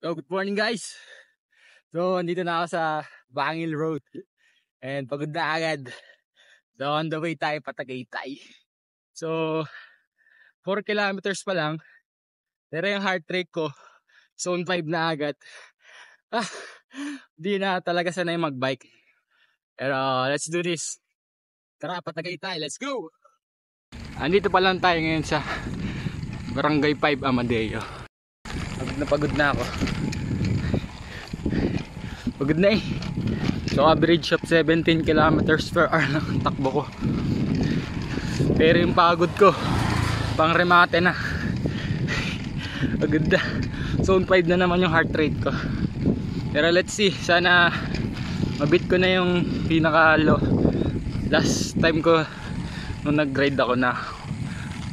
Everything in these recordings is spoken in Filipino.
So, good morning guys. So, andito na ako sa Bangil Road. And pagod na agad. So, on the way tayo pa Tagaytay. So, 4 kilometers pa lang. Pero yung heart rate ko, zone 5 na agad. Di na talaga sanay magbike. Pero, let's do this. Tara, pa Tagaytay. Let's go! Andito pa lang tayo ngayon sa Barangay 5 Amadeo. Pagod na ako. Pagod na eh. So average of 17 kilometers per hour lang takbo ko. Pero yung pagod ko pang remate na. Pagod na. Zone 5 na naman yung heart rate ko. Pero let's see, sana mabit ko na yung pinaka low. Last time ko nung nag-ride ako na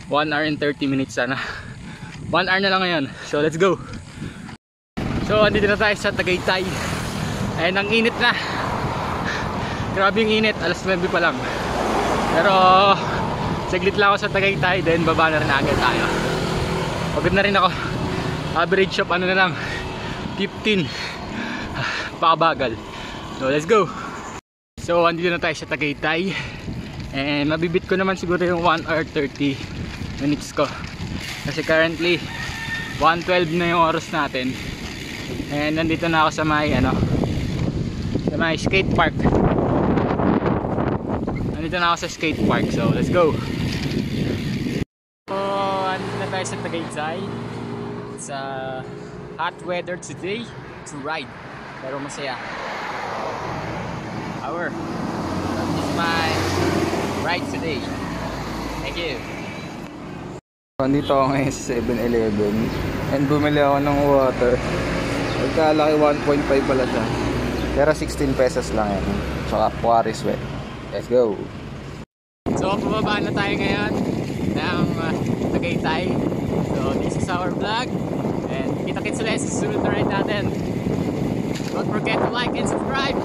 1 hour and 30 minutes sana. 1 hour na lang ngayon. So let's go. So andito na tayo sa Tagaytay. Ayun, ang init na. Grabe yung init, alas 9 pa lang. Pero saglit lang ako sa Tagaytay, then baba na rin agad tayo. Pagod na rin ako. Average of ano na lang 15. Pakabagal. So let's go. So andito na tayo sa Tagaytay. And mabibit ko naman siguro yung 1 hour 30 minutes ko. Kasi currently 1:12 na yung oras natin. And nandito na ako sa may may skate park. Nandito na ako sa skate park. So let's go. So andito na tayo sa Tagaytay. It's hot weather today to ride. Pero masaya. This is my ride today. Thank you. Nandito ako ngayon sa 7-Eleven and bumili ako ng water. Magkalaki 1.5 pala siya. Pero 16 pesos lang yan. Tsaka Puari Sweat. Let's go! So pababa na tayo ngayon ng Tagaytay. So this is our vlog. And kita-kits ulit sa susunod na ride natin. Don't forget to like and subscribe.